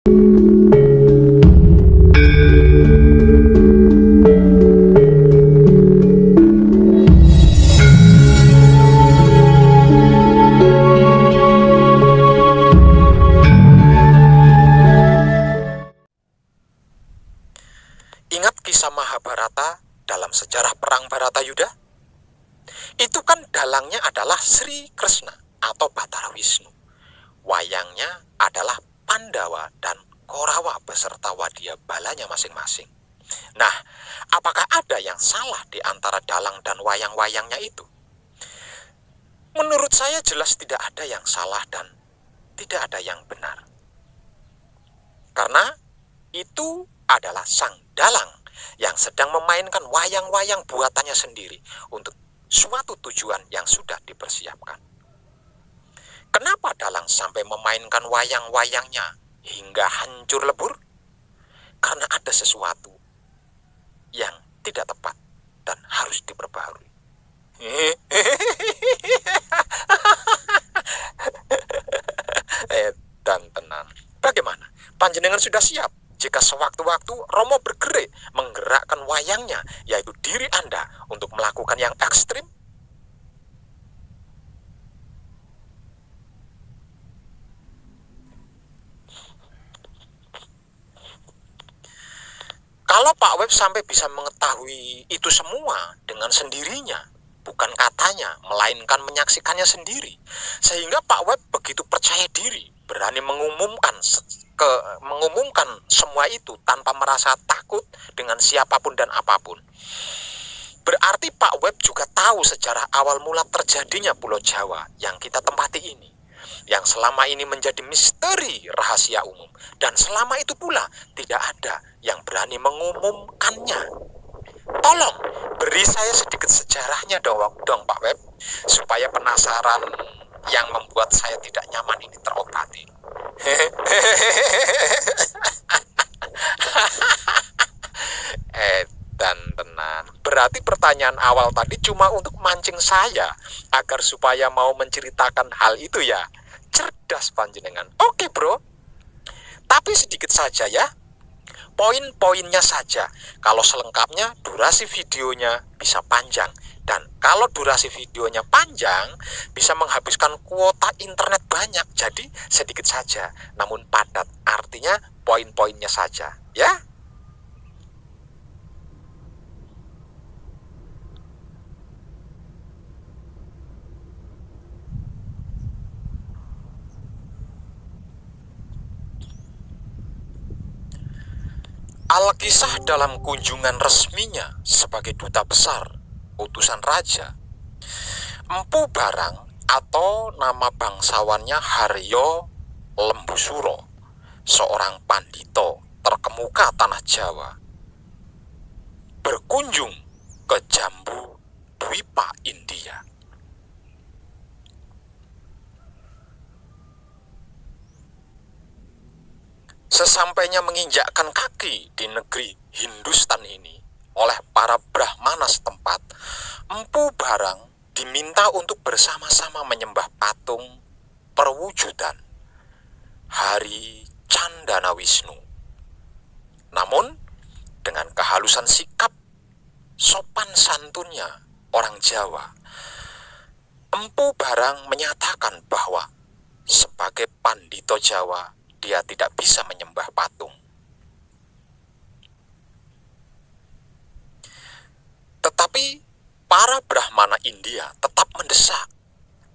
Ingat kisah Mahabharata dalam sejarah perang Baratayuda? Itu kan dalangnya adalah Sri Krishna atau Batara Wisnu. Wayangnya adalah Pandawa dan Korawa beserta wadya balanya masing-masing. Nah, apakah ada yang salah di antara dalang dan wayang-wayangnya itu? Menurut saya jelas tidak ada yang salah dan tidak ada yang benar. Karena itu adalah sang dalang yang sedang memainkan wayang-wayang buatannya sendiri untuk suatu tujuan yang sudah dipersiapkan. Kenapa dalang sampai memainkan wayang-wayangnya hingga hancur lebur? Karena ada sesuatu yang tidak tepat dan harus diperbaharui. Dan tenang. Bagaimana? Panjenengan sudah siap jika sewaktu-waktu Romo bergerak menggerakkan wayangnya, yaitu diri Anda, untuk melakukan yang ekstrim? Kalau Pak Web sampai bisa mengetahui itu semua dengan sendirinya, bukan katanya, melainkan menyaksikannya sendiri, sehingga Pak Web begitu percaya diri, berani mengumumkan semua itu tanpa merasa takut dengan siapapun dan apapun. Berarti Pak Web juga tahu sejarah awal mula terjadinya Pulau Jawa yang kita tempati ini, yang selama ini menjadi misteri rahasia umum, dan selama itu pula tidak ada yang berani mengumumkannya. Tolong beri saya sedikit sejarahnya dong Pak Web, supaya penasaran yang membuat saya tidak nyaman ini terobati. Dan tenang. Berarti pertanyaan awal tadi cuma untuk mancing saya agar supaya mau menceritakan hal itu ya. Cerdas panjenengan. Oke bro. Tapi sedikit saja ya. Poin-poinnya saja. Kalau selengkapnya durasi videonya bisa panjang. Dan kalau durasi videonya panjang bisa menghabiskan kuota internet banyak. Jadi sedikit saja namun padat. Artinya poin-poinnya saja ya. Alkisah dalam kunjungan resminya sebagai duta besar utusan raja, Empu Barang atau nama bangsawannya Haryo Lembusuro, seorang pandito terkemuka tanah Jawa, berkunjung ke Jambu Dwipa India. Sesampainya menginjakkan kaki di negeri Hindustan ini oleh para Brahmana setempat, Empu Barang diminta untuk bersama-sama menyembah patung perwujudan Hari Candana Wisnu. Namun dengan kehalusan sikap, sopan santunnya orang Jawa, Empu Barang menyatakan bahwa sebagai pandito Jawa dia tidak bisa menyembah patung. Tetapi para Brahmana India tetap mendesak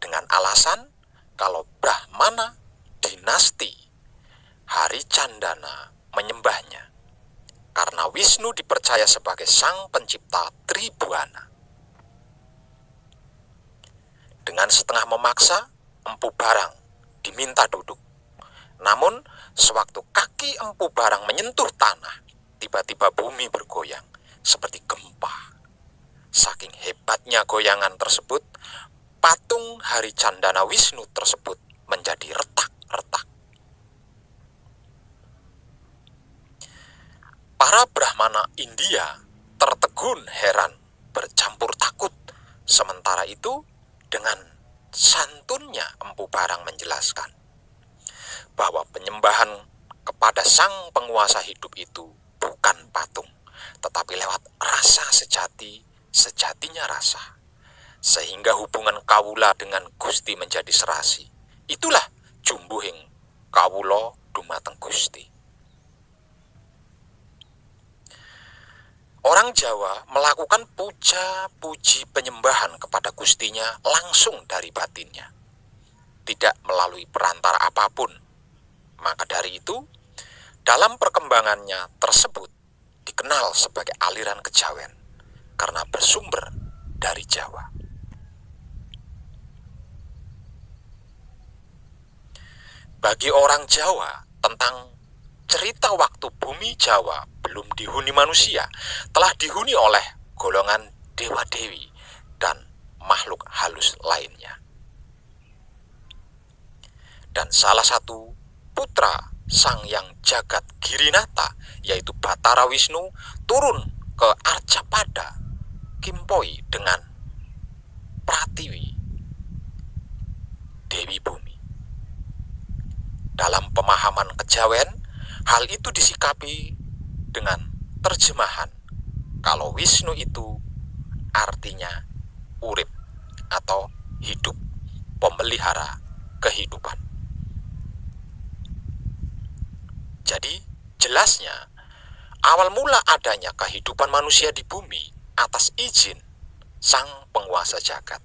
dengan alasan kalau Brahmana dinasti Hari Candana menyembahnya karena Wisnu dipercaya sebagai sang pencipta Tribhuwana. Dengan setengah memaksa, Empu Barang diminta duduk. Namun, sewaktu kaki Empu Barang menyentuh tanah, tiba-tiba bumi bergoyang seperti gempa. Saking hebatnya goyangan tersebut, patung Hari Candana Wisnu tersebut menjadi retak-retak. Para Brahmana India tertegun heran, bercampur takut. Sementara itu, dengan santunnya Empu Barang menjelaskan bahwa penyembahan kepada sang penguasa hidup itu bukan patung, tetapi lewat rasa sejati, sejatinya rasa. Sehingga hubungan kawula dengan Gusti menjadi serasi. Itulah jumbuhing kawula dumateng Gusti. Orang Jawa melakukan puja-puji penyembahan kepada Gustinya langsung dari batinnya, tidak melalui perantara apapun. Maka dari itu, dalam perkembangannya tersebut dikenal sebagai aliran kejawen karena bersumber dari Jawa. Bagi orang Jawa, tentang cerita waktu bumi Jawa belum dihuni manusia, telah dihuni oleh golongan dewa-dewi dan makhluk halus lainnya. Dan salah satu putra Sang Yang Jagat Girinata, yaitu Batara Wisnu, turun ke Arcapada Kimpoi dengan Pratiwi, Dewi Bumi. Dalam pemahaman kejawen, hal itu disikapi dengan terjemahan kalau Wisnu itu artinya urip atau hidup, pemelihara kehidupan. Jadi jelasnya awal mula adanya kehidupan manusia di bumi atas izin sang penguasa jagat.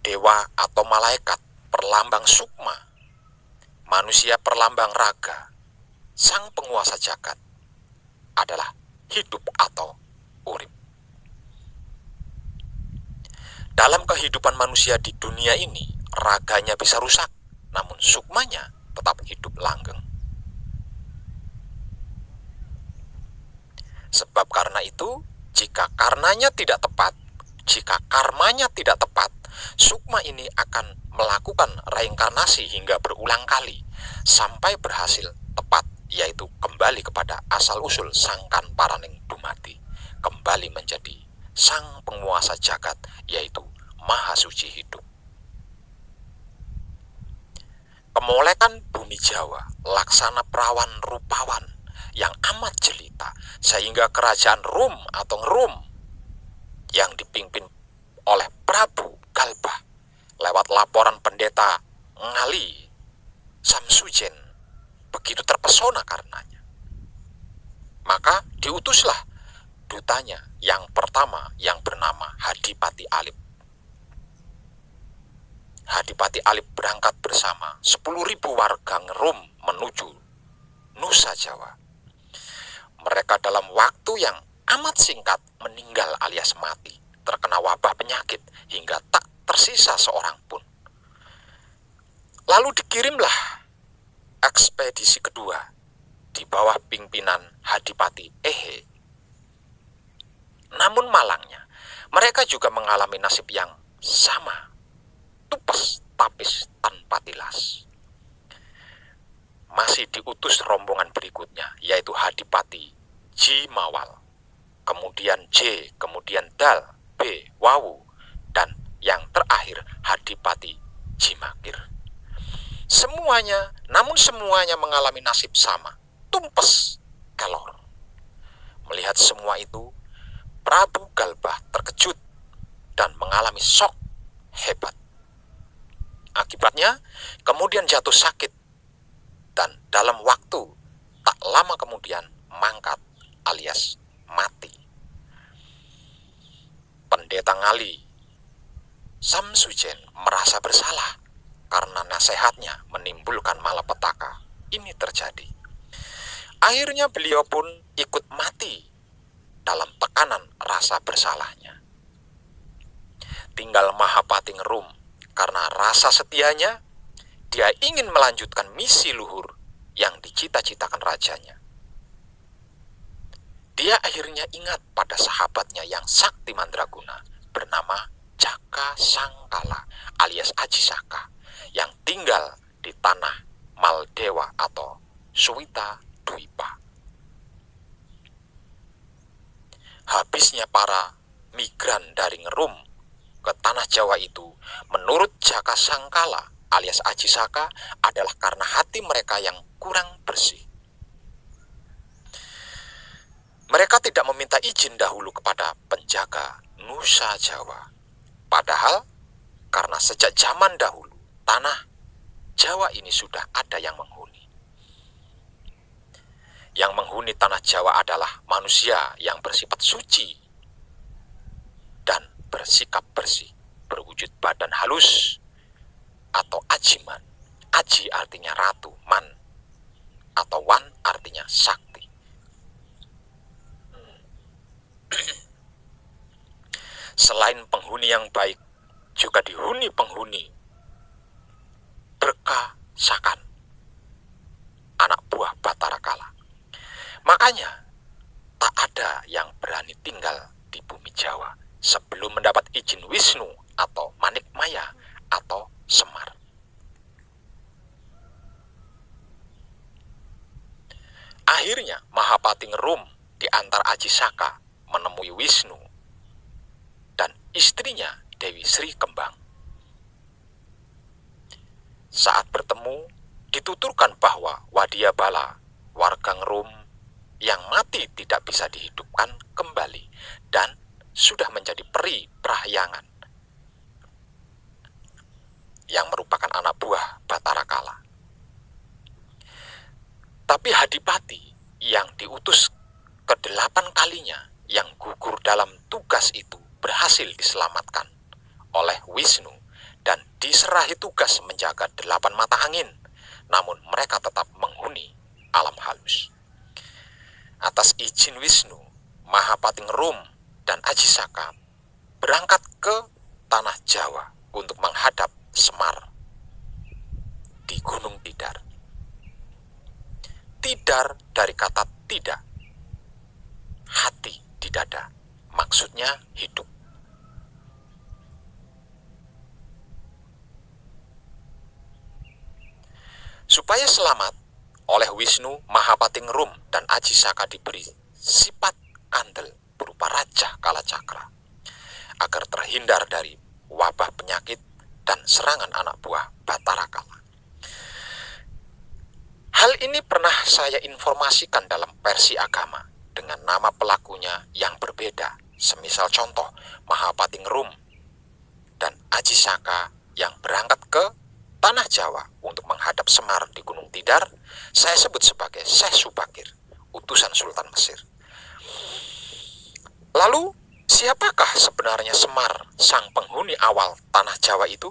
Dewa atau malaikat perlambang sukma, manusia perlambang raga, sang penguasa jagat adalah hidup atau urip. Dalam kehidupan manusia di dunia ini, raganya bisa rusak, namun sukmanya tetap hidup langgeng. Sebab karena itu, jika karmanya tidak tepat, sukma ini akan melakukan reinkarnasi hingga berulang kali sampai berhasil tepat, yaitu kembali kepada asal-usul sangkan paraning dumati, kembali menjadi sang penguasa jagat, yaitu Maha Suci hidup. Kemolekan bumi Jawa laksana perawan rupawan yang amat jelita, sehingga kerajaan Rum atau Ngerum yang dipimpin oleh Prabu Galbah lewat laporan pendeta Ngali Samsujen begitu terpesona karenanya. Maka diutuslah dutanya yang pertama yang bernama Hadipati Alip. Hadipati Alip berangkat bersama 10.000 warga Ngerum menuju Nusa Jawa. Mereka dalam waktu yang amat singkat meninggal alias mati, terkena wabah penyakit hingga tak tersisa seorang pun. Lalu dikirimlah ekspedisi kedua di bawah pimpinan Hadipati Ehe. Namun malangnya, mereka juga mengalami nasib yang sama, tupes tapis tanpa tilas. Masih diutus rombongan berikutnya, yaitu Hadipati Jimawal, kemudian J, kemudian Dal, B, Wawu, dan yang terakhir Hadipati Jimakir. Namun semuanya mengalami nasib sama, tumpes kelor. Melihat semua itu, Prabu Galbah terkejut dan mengalami shock hebat. Akibatnya, kemudian jatuh sakit dan dalam waktu tak lama kemudian mangkat alias mati. Pendeta Ngali Samsujen merasa bersalah karena nasihatnya menimbulkan malapetaka ini terjadi. Akhirnya beliau pun ikut mati dalam tekanan rasa bersalahnya. Tinggal Mahapati Ngerum, karena rasa setianya dia ingin melanjutkan misi luhur yang dicita-citakan rajanya. Dia akhirnya ingat pada sahabatnya yang sakti mandraguna bernama Jaka Sangkala alias Aji Saka yang tinggal di tanah Maldewa atau Suwita Dwipa. Habisnya para migran dari Ngerum ke tanah Jawa itu, menurut Jaka Sangkala alias Aji Saka adalah karena hati mereka yang kurang bersih. Mereka tidak meminta izin dahulu kepada penjaga Nusa Jawa. Padahal karena sejak zaman dahulu tanah Jawa ini sudah ada yang menghuni. Yang menghuni tanah Jawa adalah manusia yang bersifat suci dan bersikap bersih, berwujud badan halus atau ajiman. Aji artinya ratu, man atau wan artinya sakti. Selain penghuni yang baik, juga dihuni penghuni berkasakan, anak buah Batara Kala. Makanya tak ada yang berani tinggal di bumi Jawa sebelum mendapat izin Wisnu atau Manikmaya atau Semar. Akhirnya Mahapati Ngerum di antara Aji Saka menemui Wisnu dan istrinya Dewi Sri Kembang. Saat bertemu, dituturkan bahwa Wadyabala, warga Ngerum yang mati tidak bisa dihidupkan kembali dan sudah menjadi peri Prahyangan yang merupakan anak buah Batara Kala. Tapi Hadipati yang diutus ke-8 kalinya yang gugur dalam tugas itu berhasil diselamatkan oleh Wisnu dan diserahi tugas menjaga 8 mata angin, namun mereka tetap menghuni alam halus. Atas izin Wisnu, Mahapati Ngerum dan Aji Saka berangkat ke tanah Jawa untuk menghadap Semar di Gunung Tidar. Tidar dari kata tidak, hati di dada, maksudnya hidup. Supaya selamat, oleh Wisnu, Mahapati Ngerum dan Aji Saka diberi sifat kandel berupa Raja Kalacakra agar terhindar dari wabah penyakit dan serangan anak buah Batara Kala. Hal ini pernah saya informasikan dalam versi agama dengan nama pelakunya yang berbeda. Semisal contoh, Mahapati Ngerum dan Aji Saka yang berangkat ke tanah Jawa untuk menghadap Semar di Gunung Tidar, saya sebut sebagai Syekh Subakir, utusan Sultan Mesir. Lalu, siapakah sebenarnya Semar, sang penghuni awal tanah Jawa itu?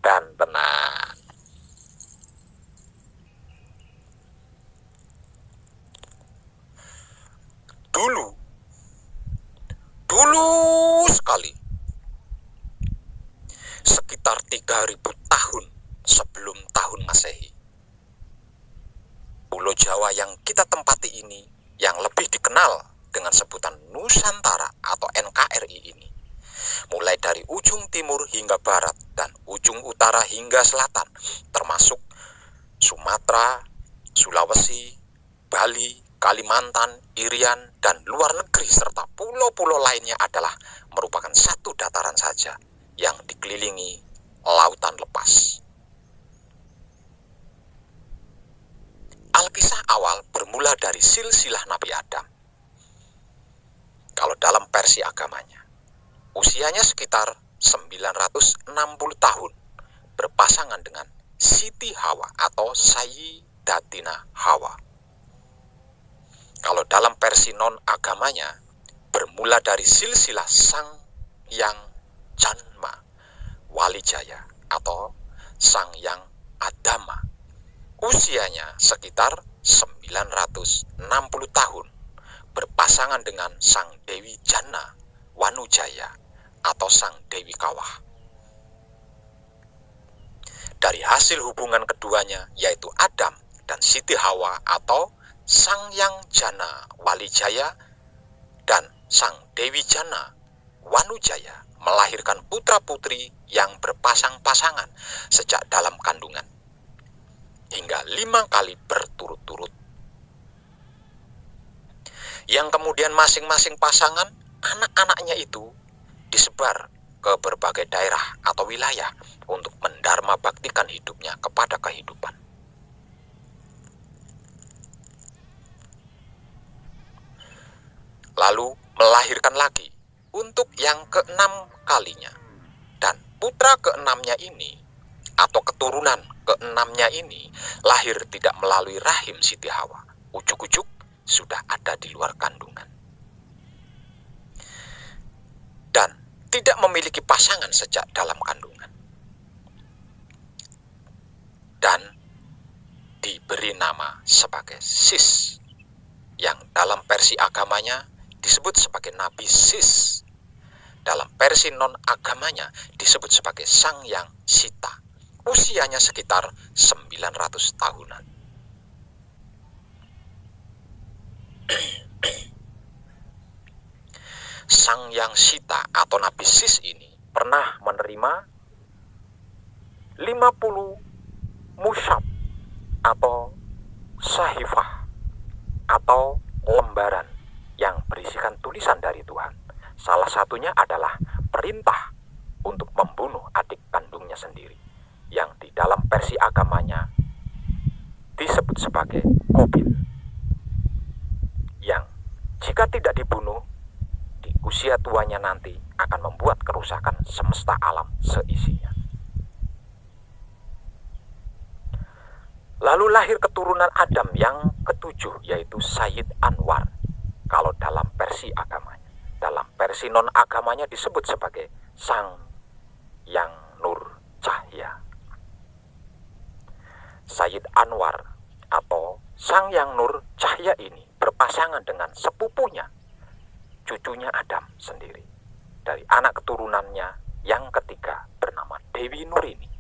Dan tenang. Dulu sekali, sekitar 3000 tahun sebelum tahun Masehi, Pulau Jawa yang kita tempati ini, yang lebih dikenal dengan sebutan Nusantara atau NKRI ini, mulai dari ujung timur hingga barat dan ujung utara hingga selatan, termasuk Sumatera, Sulawesi, Bali, Kalimantan, Irian, dan luar negeri serta pulau-pulau lainnya adalah merupakan satu dataran saja yang dikelilingi lautan lepas. Alkisah awal bermula dari silsilah Nabi Adam. Kalau dalam versi agamanya, usianya sekitar 960 tahun, berpasangan dengan Siti Hawa atau Sayyidatina Hawa. Kalau dalam versi non-agamanya, bermula dari silsilah Sang Yang Janma Wali Jaya atau Sang Yang Adama. Usianya sekitar 960 tahun, berpasangan dengan Sang Dewi Jana Wanujaya atau Sang Dewi Kawah. Dari hasil hubungan keduanya, yaitu Adam dan Siti Hawa atau Sang Yang Jana Wali Jaya dan Sang Dewi Jana Wanujaya melahirkan putra-putri yang berpasang-pasangan sejak dalam kandungan, hingga 5 kali berturut-turut. Yang kemudian masing-masing pasangan, anak-anaknya itu disebar ke berbagai daerah atau wilayah untuk mendharma baktikan hidupnya kepada kehidupan. Lalu melahirkan lagi untuk yang keenam kalinya. Dan putra keenamnya ini, atau keturunan keenamnya ini, lahir tidak melalui rahim Siti Hawa. Ujuk-ujuk sudah ada di luar kandungan. Dan tidak memiliki pasangan sejak dalam kandungan. Dan diberi nama sebagai Sis, yang dalam versi agamanya disebut sebagai Nabi Sis. Dalam versi non-agamanya disebut sebagai Sang Yang Sita. Usianya sekitar 900 tahunan. Sang Yang Sita atau Nabi Sis ini pernah menerima 50 mushaf atau sahifah atau lembaran yang berisikan tulisan dari Tuhan. Salah satunya adalah perintah untuk membunuh adik kandungnya sendiri, yang di dalam versi agamanya disebut sebagai Qabil, yang jika tidak dibunuh di usia tuanya nanti akan membuat kerusakan semesta alam seisinya. Lalu lahir keturunan Adam yang ketujuh, yaitu Sayyid Anwar kalau dalam versi agamanya. Dalam versi non-agamanya disebut sebagai Sang Yang Nur Cahya. Sayyid Anwar atau Sang Yang Nur Cahya ini berpasangan dengan sepupunya, cucunya Adam sendiri, dari anak keturunannya yang ketiga bernama Dewi Nurini.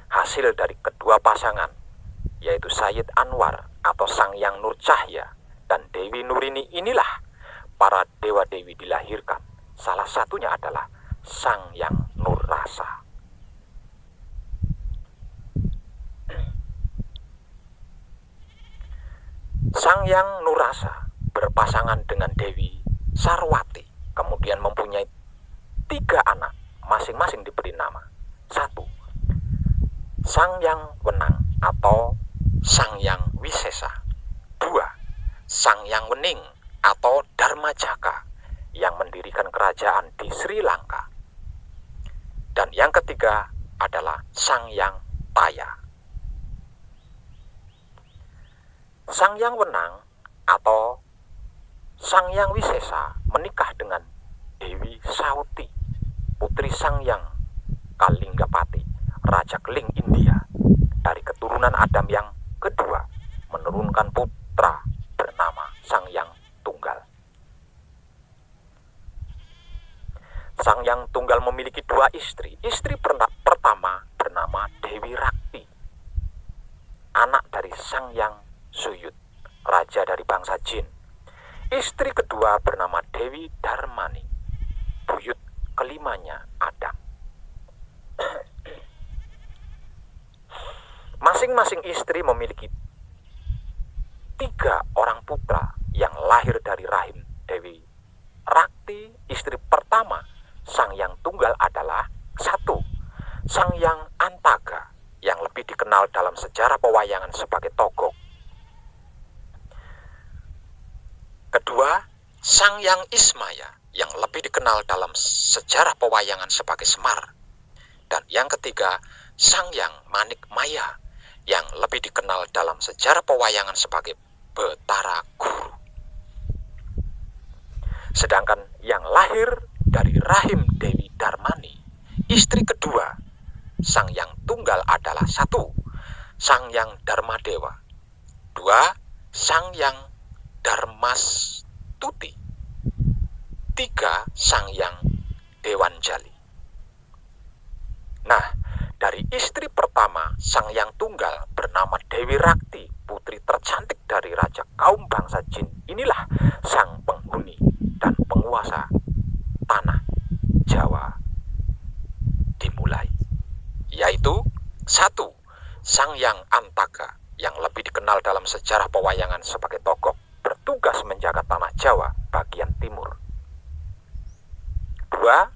Hasil dari kedua pasangan, yaitu Sayyid Anwar atau Sang Yang Nur Cahya dan Dewi Nurini, inilah para dewa-dewi dilahirkan. Salah satunya adalah Sang Yang Nur Rasa. Sang Yang Nur Rasa berpasangan dengan Dewi Sarwati, kemudian mempunyai 3 anak, masing-masing diberi nama. 1. Sang Yang Wenang atau Sang Yang Wisesa. 2. Sang Yang Wening atau Dharmajaka, yang mendirikan kerajaan di Sri Lanka. Dan yang ketiga adalah Sang Yang Taya. Sang Yang Wenang atau Sang Yang Wisesa menikah dengan Dewi Sauti, putri Sang Yang Kalinggapati, Raja Keling India. Dari keturunan Adam yang kedua menurunkan putra bernama Sang Yang Tunggal. Sang Yang Tunggal memiliki 2 istri. Istri pertama bernama Dewi Rakti, anak dari Sang Yang Suyut, raja dari bangsa Jin. Istri kedua bernama Dewi Dharmani, buyut kelimanya Adam. Masing-masing istri memiliki 3 orang putra yang lahir dari rahim Dewi Rakti. Istri pertama Sang Yang Tunggal adalah 1. Sang Yang Antaga, yang lebih dikenal dalam sejarah pewayangan sebagai Togok. Kedua, Sang Yang Ismaya, yang lebih dikenal dalam sejarah pewayangan sebagai Semar. Dan yang ketiga, Sang Yang Manik Maya, yang lebih dikenal dalam sejarah pewayangan sebagai Betara Guru. Sedangkan yang lahir dari rahim Dewi Dharmani, istri kedua Sang Yang Tunggal adalah 1. Sang Yang Dharmadewa. 2. Sang Yang Dharmastuti. 3. Sang Yang Dewanjali. Nah, dari istri pertama Sang Yang Tunggal bernama Dewi Rakti, putri tercantik dari raja kaum bangsa Jin. Inilah sang penghuni dan penguasa tanah Jawa dimulai, yaitu 1. Sang Yang Antaga, yang lebih dikenal dalam sejarah pewayangan sebagai Togok, bertugas menjaga tanah Jawa bagian timur. 2. kedua,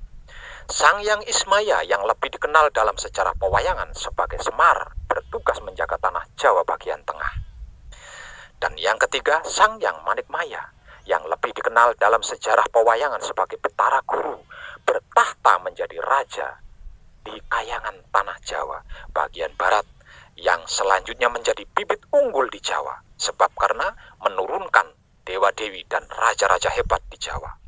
Sang Hyang Ismaya yang lebih dikenal dalam sejarah pewayangan sebagai Semar bertugas menjaga tanah Jawa bagian tengah. Dan yang ketiga, Sang Hyang Manikmaya yang lebih dikenal dalam sejarah pewayangan sebagai Betara Guru bertahta menjadi raja di Kayangan Tanah Jawa bagian barat yang selanjutnya menjadi bibit unggul di Jawa sebab karena menurunkan dewa-dewi dan raja-raja hebat di Jawa.